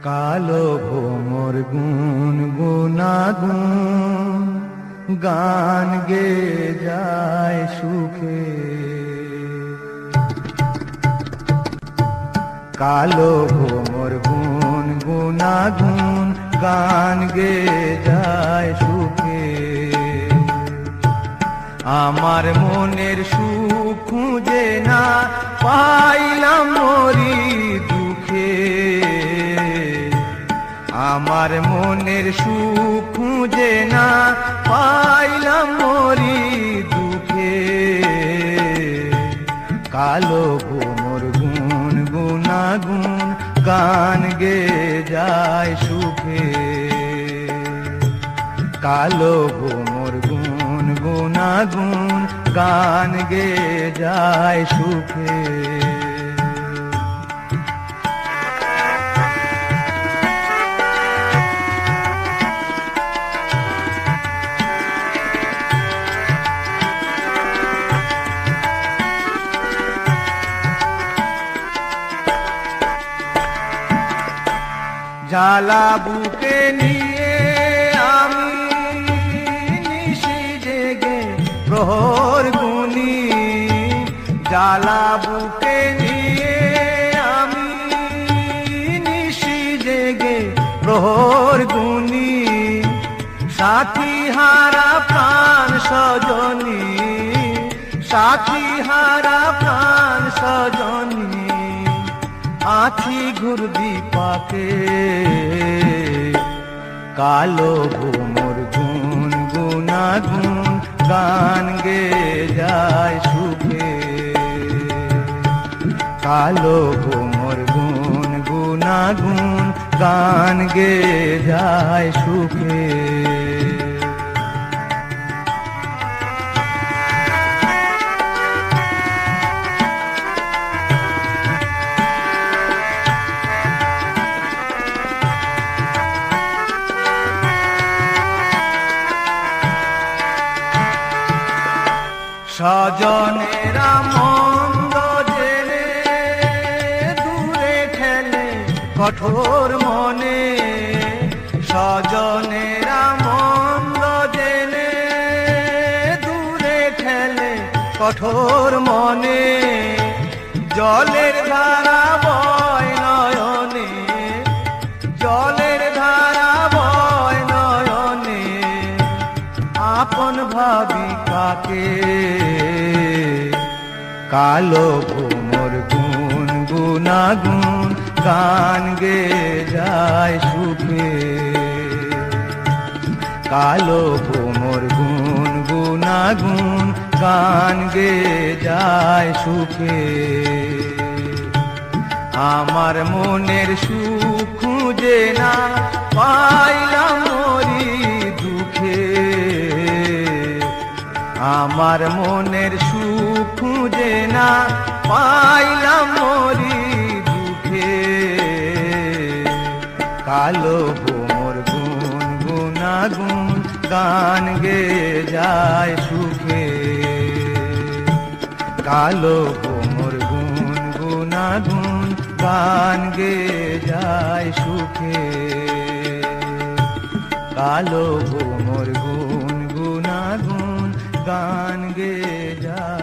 কালো ভোমর গুন গুনাগুন গান গে যায় সুখে। কালো ভোমর গুন গুনাগুন গান গে যায় সুখে। আমার মনের সুখ খুঁজে না পাইলাম মরি দুঃখে। আমার মনের সুখ খুঁজে না পাইলাম মরি দুঃখে। কালো ভোমর গুন গুনাগুন গান গে যায় সুখে। কালো ভোমর গুন গুনাগুন গান গে যায় সুখে। জ্বালা বুকে নিয়ে আমি নিশি জেগে প্রহর গুনি। জ্বালা বুকে নিয়ে আমি নিশি জেগে প্রহর গুনি। সাথী হারা প্রাণ সজনী, সাথী হারা প্রাণ সজনী আছি ঘুরদি পাকে। কালো ভোমর গুন গুনাগুন গান গে যায় সুখে। কালো ভোমর গুন গুনাগুন গান গে যায় সুখে। সজনেরা মন্দ জেনে দূরে ঠেলে কঠোর মনে। সজনেরা মন্দ জেনে দূরে ঠেলে কঠোর মনে। জলের ধারা বয় নয়নে, জলের ধারা বয় নয়নে আপন ভাবি কাকে। কালো ভোমর গুন গুনাগুন গান গে যায় সুখে। কালো ভোমর গুন গুনাগুন গান গে যায় সুখে। আমার মনের সুখ খুঁজে না পাইলাম মরি দুঃখে। আমার মনের সুখ খুঁজে না পাইলাম মরি দুঃখে। কালো ভোমর গুন গুনাগুন গান গে যায় সুখে। কালো ভোমর গুন গুনাগুন গান গে যায় সুখে। কালো ভোমর গুন গুনাগুন গান গে যায়।